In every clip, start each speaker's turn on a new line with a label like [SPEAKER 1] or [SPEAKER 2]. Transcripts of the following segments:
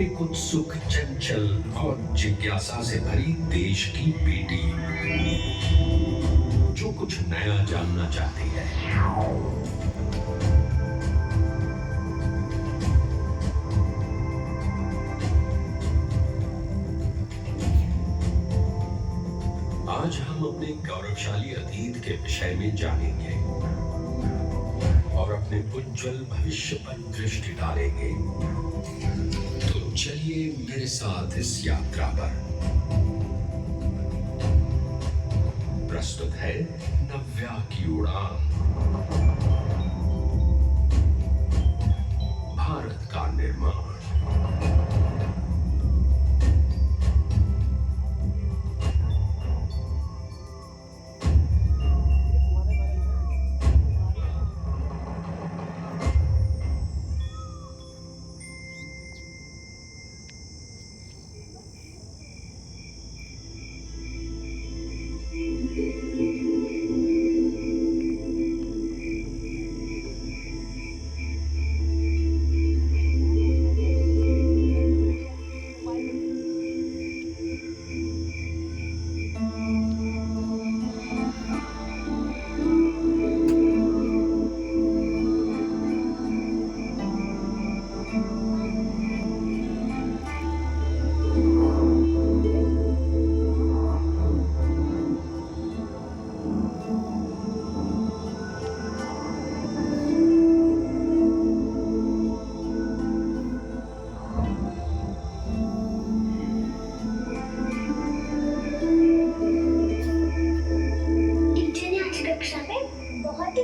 [SPEAKER 1] एक उत्सुक, चंचल और जिज्ञासा से भरी देश की बेटी जो कुछ नया जानना चाहती है। आज हम अपने गौरवशाली अतीत के विषय में जानेंगे और अपने उज्जवल भविष्य पर दृष्टि डालेंगे। तो चलिए मेरे साथ इस यात्रा पर। प्रस्तुत है नव्या की उड़ान, भारत का निर्माण।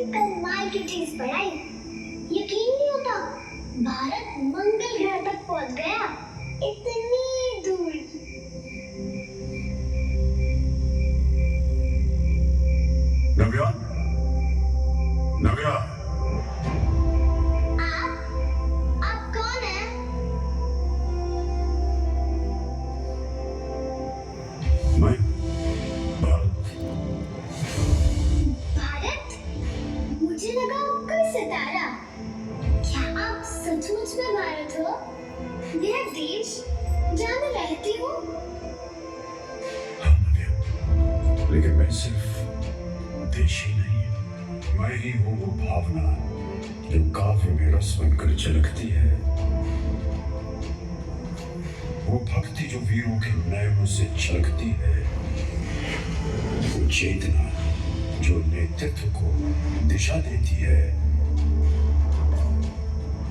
[SPEAKER 2] कमाल की चीज पढ़ाई। यकीन नहीं होता भारत मंगल ग्रह तक पहुंच गया, इतनी दूर।
[SPEAKER 3] नव्या, नव्या,
[SPEAKER 2] आप कौन हैं?
[SPEAKER 3] मैं भारत।
[SPEAKER 2] भारत? मुझे लगा कोई सितारा। क्या आप सचमुच में भारत हो? मेरा देश जहाँ मैं रहती हूँ?
[SPEAKER 3] हाँ नव्या, लेकिन मैं सिर्फ देश ही नहीं, मैं ही हूँ वो भावना जो काव्य में रस बनकर झलकती है, वो भक्ति जो वीरों के नयनों से छलकती है, वो चेतना जो नेतृत्व को दिशा देती है,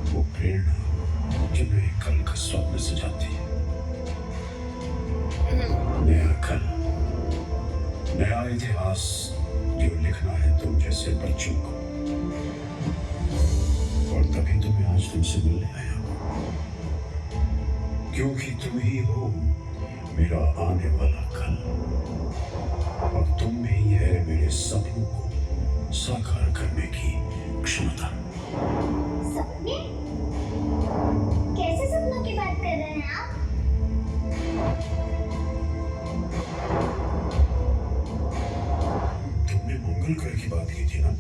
[SPEAKER 3] वो प्रेरणा जो नए कल का स्वप्न सजाती है। नया कल, नया इतिहास जो लिखना है तुम जैसे बच्चों को, और तभी तो मैं आज तुमसे मिलने आया हूं, क्योंकि तुम ही हो मेरा आने वाला कल, और तुम में ही है मेरे सपनों को साकार करने की क्षमता।
[SPEAKER 2] सपने? कैसे सपनों की बात कर रहे हैं आप?
[SPEAKER 3] तुमने मंगल ग्रह की बात की थी ना,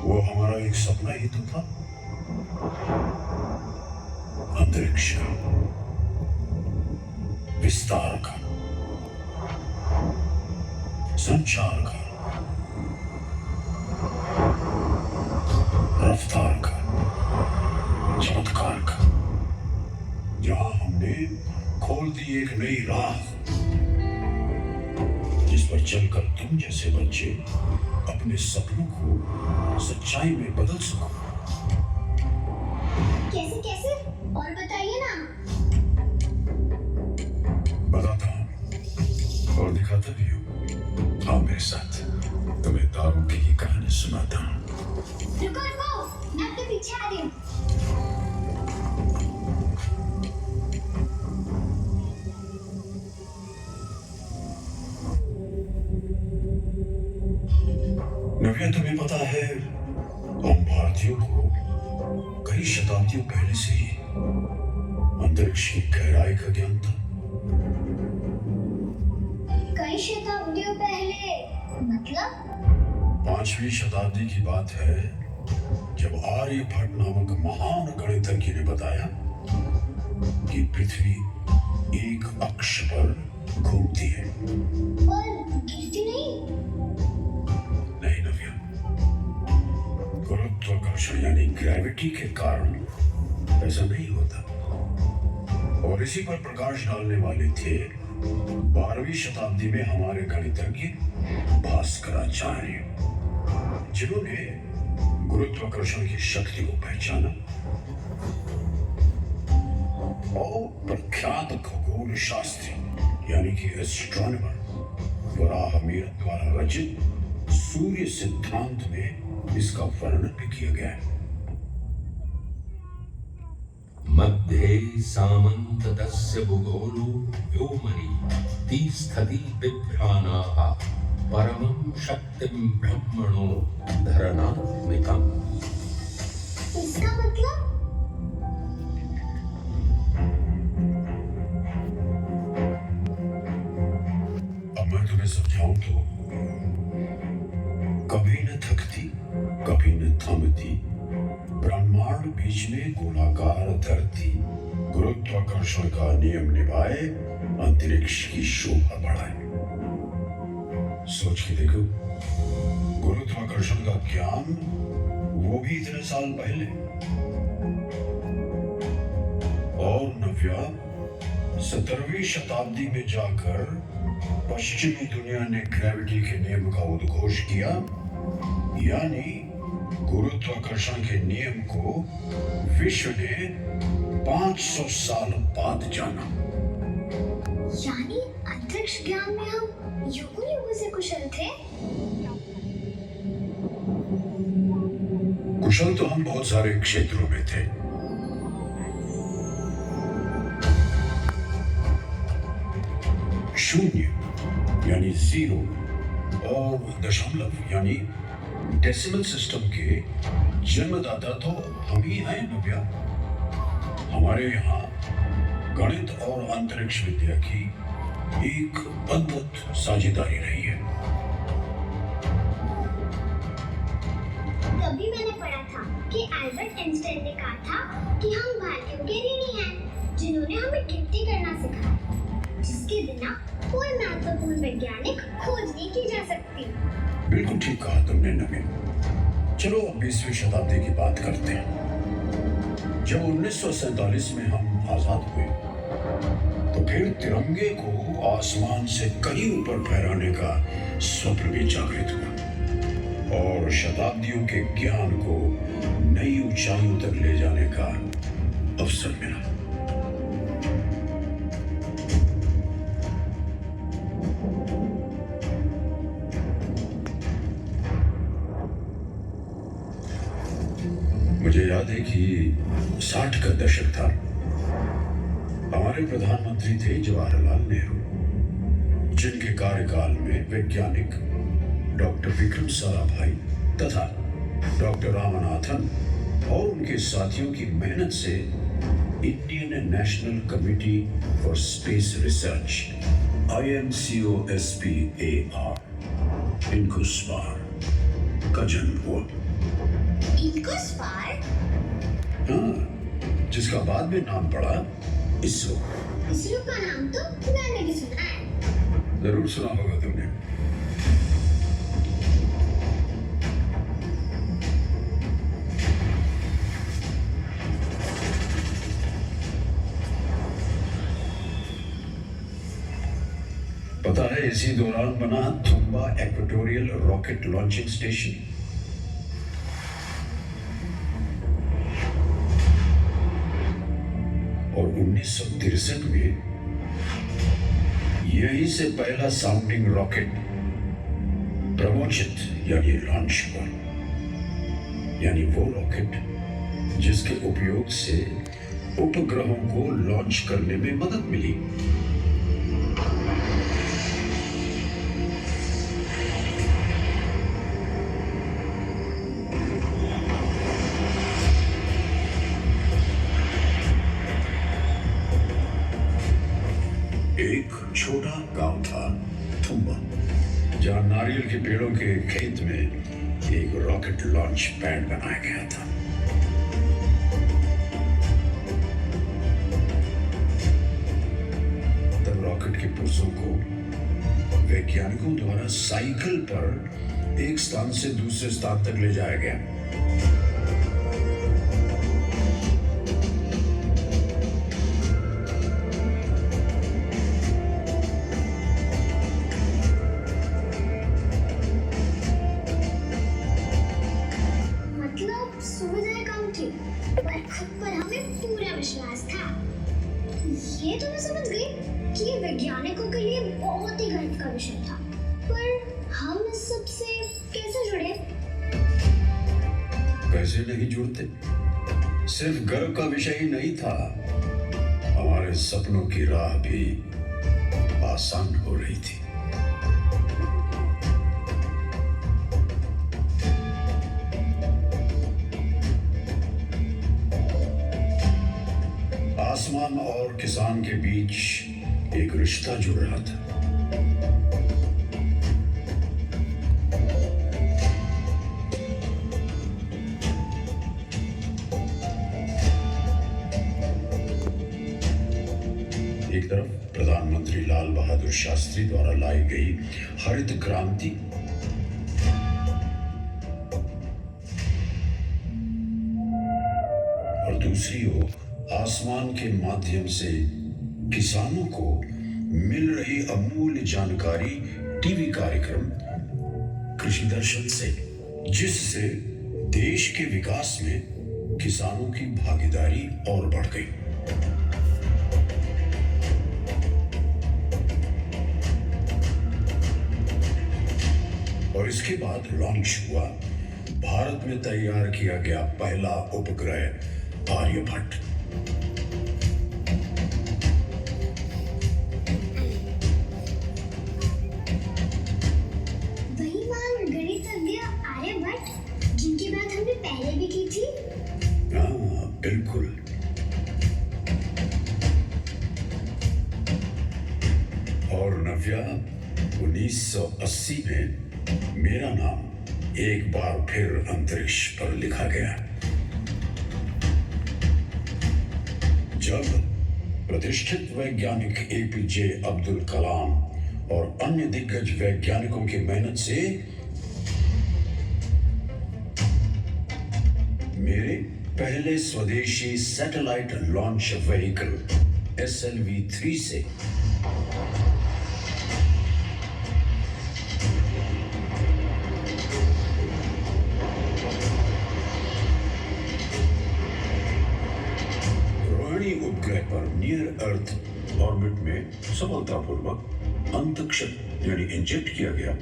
[SPEAKER 3] वो हमारा एक सपना ही तो था। अंतरिक्ष का, विस्तार का, संचार का, रफ्तार का, चमत्कार का, जहां हमने खोल दी एक नई राह, जिस पर चलकर तुम जैसे बच्चे अपने सपनों को सच्चाई में बदल सको।
[SPEAKER 2] कैसे कैसे? और बताइए ना।
[SPEAKER 3] बताता हूँ और दिखाता भी हूँ। आओ मेरे साथ, तुम्हें दारू की कहानी सुनाता हूँ।
[SPEAKER 2] रुको रुको, मैं आपके पीछे आ रही हूँ।
[SPEAKER 3] नव्या, तुम्हें पता है हम भारतीयों को कई शताब्दियों पहले से ही अंतरिक्ष की गहराई का ज्ञान था।
[SPEAKER 2] कई शताब्दियों पहले मतलब?
[SPEAKER 3] 5वीं शताब्दी की बात है, जब आर्यभट्ट नामक महान गणितज्ञ ने बताया कि पृथ्वी एक अक्ष पर घूमती है।
[SPEAKER 2] और गिरती नहीं?
[SPEAKER 3] नहीं नव्या, गुरुत्वाकर्षण यानी ग्रेविटी के कारण ऐसा नहीं होता। और इसी पर प्रकाश डालने वाले थे 12वीं शताब्दी में हमारे गणितज्ञ भास्कराचार्य, जिन्होंने गुरुत्वाकर्षण की शक्ति को पहचाना और प्रख्यात खगोल शास्त्री यानी कि एस्ट्रोनॉमर वराहमिहिर द्वारा रचित सूर्य सिद्धांत में इसका वर्णन भी किया गया है।
[SPEAKER 1] मध्ये सामन्ततस्य भूगोलो व्योमनि तिष्ठति बिभ्राणाः परमं शक्तिं ब्रह्मणो धरणात्मिकम्।
[SPEAKER 2] इसका मतलब?
[SPEAKER 3] अब मैं तुम्हें समझाऊं तो कभी न थकती कभी न थमती ब्रह्मांड बीच में गोलाकार धरती गुरुत्वाकर्षण का नियम निभाए अंतरिक्ष की शोभा बढ़ाए। सोच के देखो, गुरुत्वाकर्षण का ज्ञान वो भी इतने साल पहले। और नव्या, 17वीं शताब्दी में जाकर पश्चिमी दुनिया ने ग्रेविटी के नियम का उद्घोष किया, यानी गुरुत्वाकर्षण के नियम को विश्व ने 500 साल बाद जाना।
[SPEAKER 2] यानी अंतरिक्ष ज्ञान में हम युगों युगों से कुशल थे।
[SPEAKER 3] कुशल तो हम बहुत सारे क्षेत्रों में थे। शून्य यानी जीरो और दशमलव यानी डेसिमल सिस्टम के जन्मदाता तो हम ही हैं नव्या। हमारे यहाँ गणित और अंतरिक्ष विद्या की एक अद्भुत साझेदारी रही है।
[SPEAKER 2] कभी मैंने पढ़ा था कि अल्बर्ट आइंस्टाइन ने कहा था कि हम भारतीयों के ऋणी हैं, जिन्होंने हमें गिनती करना सिखाया, जिसके बिना कोई महत्वपूर्ण वैज्ञानिक खोज नहीं की जा सकती।
[SPEAKER 3] बिल्कुल ठीक कहा तुमने नवीन। चलो अब 20वीं शताब्दी की बात करते हैं। जब 1947 में हम आजाद हुए तो फिर तिरंगे को आसमान से कहीं ऊपर फहराने का स्वप्न भी जागृत हुआ और शताब्दियों के ज्ञान को नई ऊंचाइयों तक ले जाने का अवसर मिला। मुझे याद है कि 60 का दशक था। हमारे प्रधानमंत्री थे जवाहरलाल नेहरू, जिनके कार्यकाल में वैज्ञानिक डॉक्टर विक्रम साराभाई तथा डॉक्टर रामनाथन और उनके साथियों की मेहनत से Indian national committee for space research INCOSPAR INCOSPAR का जन्म हुआ।
[SPEAKER 2] इनकोस्पार?
[SPEAKER 3] हाँ, जिसका बाद में नाम पड़ा इसरो।
[SPEAKER 2] इसरो का नाम तो मैंने भी सुना है।
[SPEAKER 3] जरूर सुना होगा तुमने। पता है इसी दौरान बना तुम्बा इक्वेटोरियल रॉकेट लॉन्चिंग स्टेशन। और 1963 में यहीं से पहला साउंडिंग रॉकेट प्रमोचित यानी लॉन्च हुआ, यानी वो रॉकेट जिसके उपयोग से उपग्रहों को लॉन्च करने में मदद मिली। एक छोटा गांव था तुम्बा, जहां नारियल के पेड़ों के खेत में एक रॉकेट लॉन्च पैड बनाया गया था। वैज्ञानिकों द्वारा साइकिल पर एक स्थान से दूसरे स्थान तक ले जाया गया।
[SPEAKER 2] मतलब सुविधाएं कम थी पर खुद पर हमें पूरा विश्वास था। ये तो मैं समझ गई कि ये वैज्ञानिकों के लिए बहुत ही गर्व का विषय था, पर हम इस सब से कैसे जुड़े?
[SPEAKER 3] कैसे नहीं जुड़ते? सिर्फ गर्व का विषय ही नहीं था, हमारे सपनों की राह भी आसान हो रही थी। आसमान और किसान के बीच एक रिश्ता जुड़ रहा था। एक तरफ प्रधानमंत्री लाल बहादुर शास्त्री द्वारा लाई गई हरित क्रांति, और दूसरी ओर आसमान के माध्यम से किसानों को मिल रही अमूल्य जानकारी टीवी कार्यक्रम कृषि दर्शन से, जिससे देश के विकास में किसानों की भागीदारी और बढ़ गई। और इसके बाद लॉन्च हुआ भारत में तैयार किया गया पहला उपग्रह आर्यभट्ट।
[SPEAKER 2] वही महान गणितज्ञ आर्यभट्ट जिनकी बात हमने पहले भी की थी।
[SPEAKER 3] हाँ, बिल्कुल। और नव्या 1980 में मेरा नाम एक बार फिर अंतरिक्ष पर लिखा गया, जब प्रतिष्ठित वैज्ञानिक एपीजे अब्दुल कलाम और अन्य दिग्गज वैज्ञानिकों की मेहनत से मेरे पहले स्वदेशी सैटेलाइट लॉन्च व्हीकल SLV-3 से रोहिणी उपग्रह पर नियर अर्थ ऑर्बिट में सफलतापूर्वक अंतरिक्ष यानी इंजेक्ट किया गया।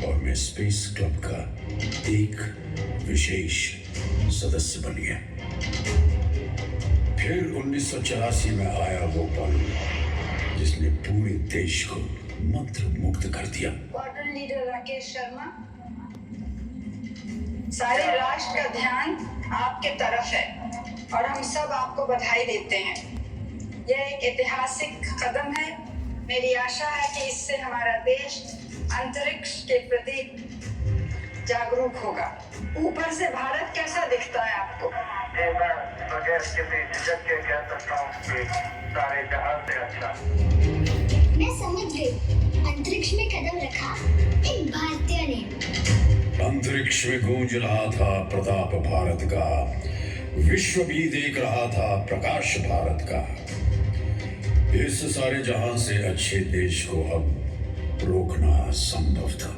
[SPEAKER 3] और मैं स्पेस क्लब का एक विशेष सदस्य बन गया। फिर 1984 में आया वो पल जिसने पूरे देश को मंत्र मुक्त कर दिया।
[SPEAKER 4] क्वार्टर लीडर राकेश शर्मा, सारे राष्ट्र का ध्यान आपके तरफ है और हम सब आपको बधाई देते हैं। यह एक ऐतिहासिक कदम है। मेरी आशा है कि इससे हमारा देश अंतरिक्ष के प्रति जागरूक होगा। ऊपर से भारत कैसा दिखता है आपको?
[SPEAKER 5] मैं बगैर किसी झिझक के कह सकता हूँ कि सारे जहां से अच्छा।
[SPEAKER 2] मैं समझ गई, अंतरिक्ष में कदम रखा एक भारतीय ने।
[SPEAKER 3] अंतरिक्ष में गूंज रहा था प्रताप भारत का, विश्व भी देख रहा था प्रकाश भारत का। इस सारे जहां से अच्छे देश को अब रोकना संभव था।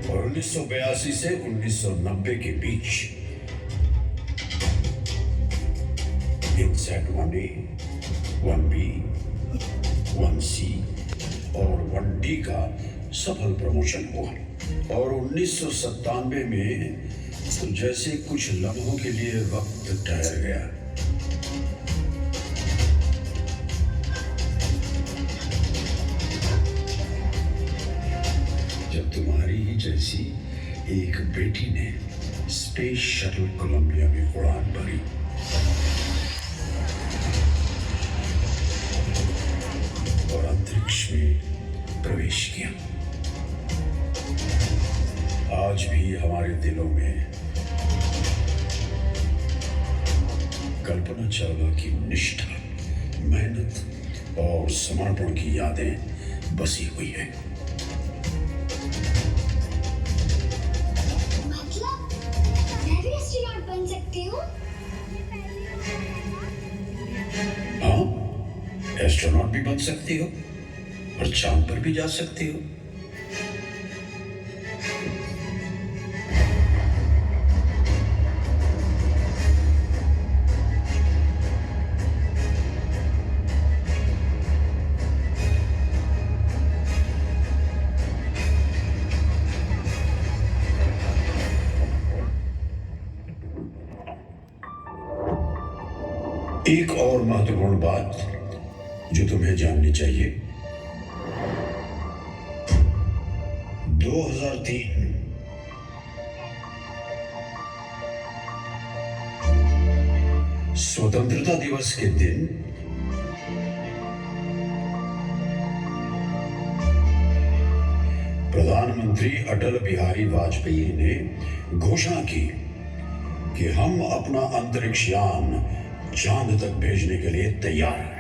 [SPEAKER 3] और 1982 से 1990 के बीच इनसैट 1A, 1B, 1C और 1D का सफल प्रमोशन हुआ। और 1997 में तो जैसे कुछ लम्हों के लिए वक्त ठहर गया। जब तुम्हारी ही जैसी एक बेटी ने स्पेस शटल कोलंबिया में उड़ान भरी और अंतरिक्ष में प्रवेश किया। आज भी हमारे दिलों में कल्पना चावला की निष्ठा, मेहनत और समर्पण की यादें बसी हुई है।
[SPEAKER 2] मतलब मैं भी एस्ट्रोनॉट बन सकती हूँ?
[SPEAKER 3] हाँ, एस्ट्रोनॉट भी बन सकती हो और चांद पर भी जा सकती हो। एक और महत्वपूर्ण बात जो तुम्हें जाननी चाहिए, 2003 स्वतंत्रता दिवस के दिन प्रधानमंत्री अटल बिहारी वाजपेयी ने घोषणा की कि हम अपना अंतरिक्ष यान चांद तक भेजने के लिए तैयार हैं।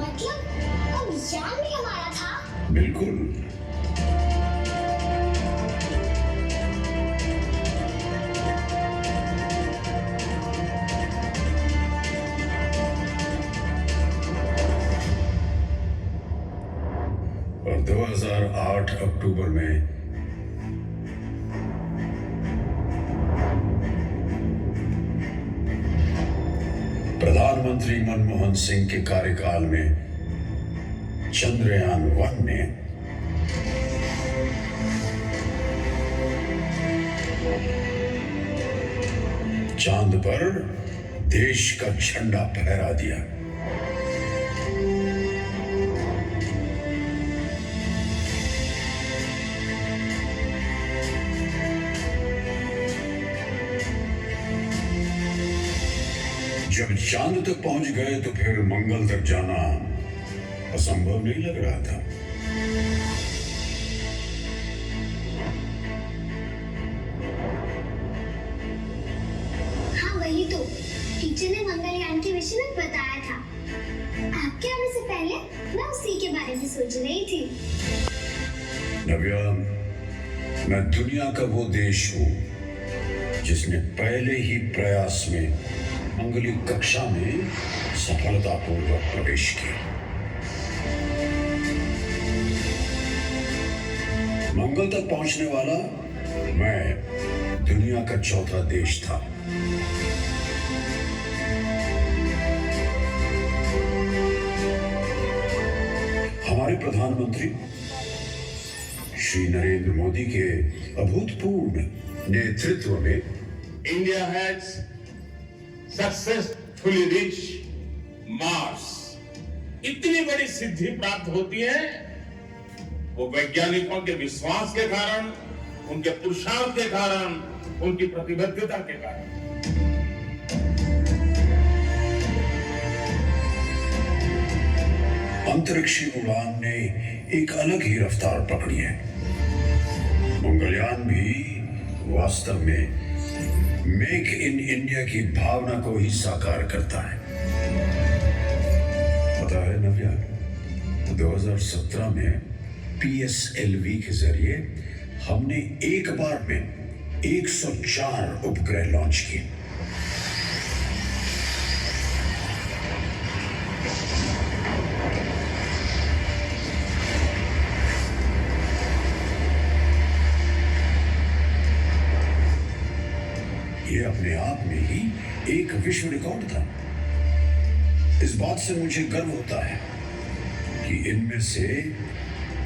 [SPEAKER 2] मतलब अब यान भी हमारा था?
[SPEAKER 3] बिल्कुल। और 2008 अक्टूबर में प्रधानमंत्री मनमोहन सिंह के कार्यकाल में चंद्रयान-1 ने चांद पर देश का झंडा फहरा दिया। जब चांद तक पहुंच गए तो फिर मंगल तक जाना असंभव नहीं लग रहा था।
[SPEAKER 2] हाँ वही तो, टीचर ने मंगलयान के विषय में बताया था। आपके आने से पहले मैं उसी के बारे में सोच रही थी।
[SPEAKER 3] नव्या, मैं दुनिया का वो देश हूं जिसने पहले ही प्रयास में मंगली कक्षा में सफलतापूर्वक प्रवेश किया। मंगल तक पहुंचने वाला मैं दुनिया का चौथा देश था। हमारे प्रधानमंत्री श्री नरेंद्र मोदी के अभूतपूर्व नेतृत्व में
[SPEAKER 6] India has successfully reach Mars. इतनी बड़ी सिद्धि प्राप्त होती है वो वैज्ञानिकों के विश्वास के कारण, उनके पुरुषार्थ के कारण, उनकी प्रतिबद्धता के कारण।
[SPEAKER 3] अंतरिक्षी उड़ान ने एक अलग ही रफ्तार पकड़ी है। मंगलयान भी वास्तव में मेक इन इंडिया की भावना को ही साकार करता है। पता है नव्या, 2017 में PSLV के जरिए हमने एक बार में 104 उपग्रह लॉन्च किए। ये अपने आप में ही एक विश्व रिकॉर्ड था। इस बात से मुझे गर्व होता है कि इनमें से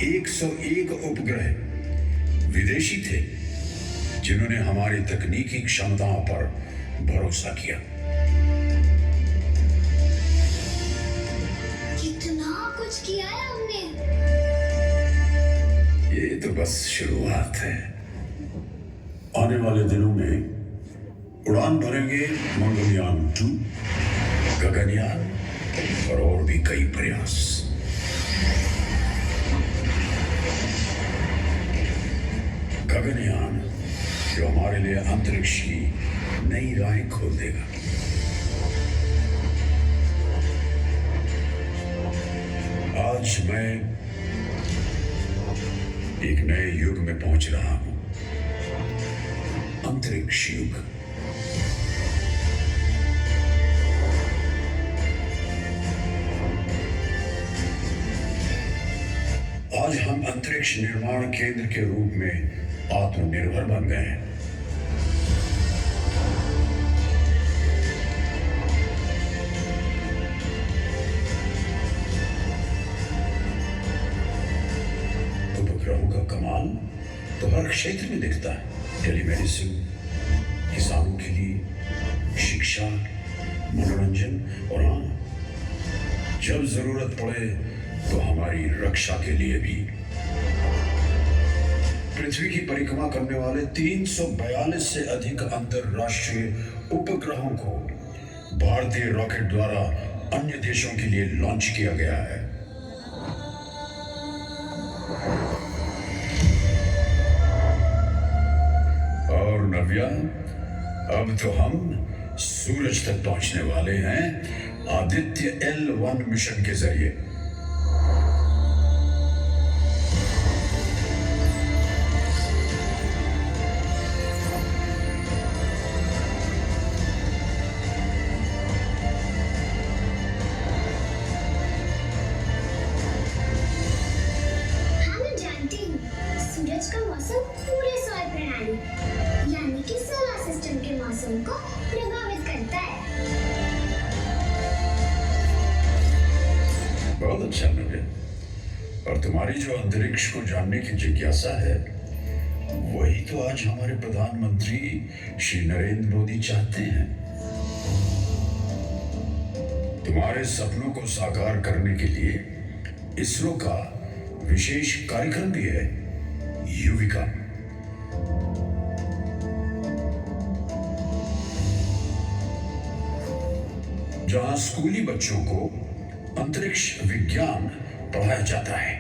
[SPEAKER 3] 101 उपग्रह विदेशी थे जिन्होंने हमारी तकनीकी क्षमताओं पर भरोसा किया।
[SPEAKER 2] कितना कुछ किया है हमने।
[SPEAKER 3] ये तो बस शुरुआत है। आने वाले दिनों में उड़ान भरेंगे मंगलयान 2, गगनयान और भी कई प्रयास। गगनयान जो हमारे लिए अंतरिक्ष की नई राहें खोल देगा। आज मैं एक नए युग में पहुंच रहा हूं, अंतरिक्ष युग। आज हम अंतरिक्ष निर्माण केंद्र के रूप में आत्मनिर्भर बन गए हैं। उपग्रहों का कमाल तो हर क्षेत्र में दिखता है। टेलीमेडिसिन, किसानों के लिए शिक्षा, मनोरंजन और हाँ, जब जरूरत पड़े तो हमारी रक्षा के लिए भी। पृथ्वी की परिक्रमा करने वाले 342 से अधिक अंतरराष्ट्रीय उपग्रहों को भारतीय रॉकेट द्वारा अन्य देशों के लिए लॉन्च किया गया है। और नव्या, अब तो हम सूरज तक पहुंचने वाले हैं आदित्य L1 मिशन के जरिए।
[SPEAKER 2] सूरज का मौसम पूरे सौर प्रणाली यानी कि सोलर सिस्टम के मौसम को प्रभावित करता है।
[SPEAKER 3] बहुत अच्छा लगे। और तुम्हारी जो अंतरिक्ष को जानने की जिज्ञासा है, वही तो आज हमारे प्रधानमंत्री श्री नरेंद्र मोदी चाहते हैं। तुम्हारे सपनों को साकार करने के लिए इसरो का विशेष कार्यक्रम भी है, युविका। जहां स्कूली बच्चों को अंतरिक्ष विज्ञान पढ़ाया जाता है।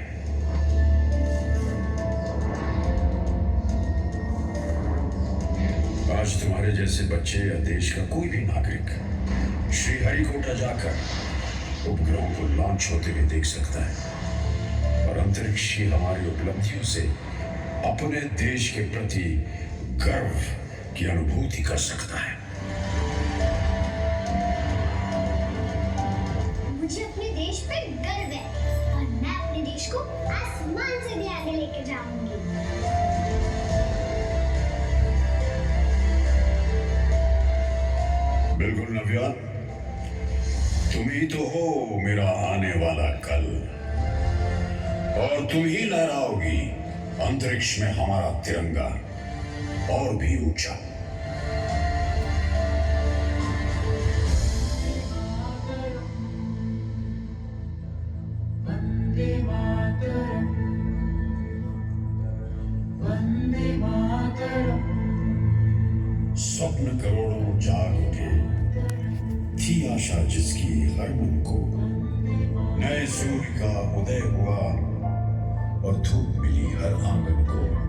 [SPEAKER 3] आज तुम्हारे जैसे बच्चे या देश का कोई भी नागरिक श्रीहरिकोटा जाकर उपग्रहों को लॉन्च होते हुए देख सकता है और अंतरिक्ष की हमारी उपलब्धियों से अपने देश के प्रति गर्व की अनुभूति कर सकता है।
[SPEAKER 2] मुझे अपने देश पे गर्व है और मैं अपने देश को आसमान से भी आगे लेके जाऊंगी।
[SPEAKER 3] बिल्कुल नव्या, तुम ही तो हो मेरा आने वाला कल और तुम ही लहराओगी अंतरिक्ष में हमारा तिरंगा और भी ऊंचा।
[SPEAKER 7] वंदे मातरम, वंदे मातरम।
[SPEAKER 3] स्वप्न करोड़ों जाग उठे, थी आशा जिसकी हर मन को, नए सूर्य का उदय हुआ और धूप मिली हर आंगन को।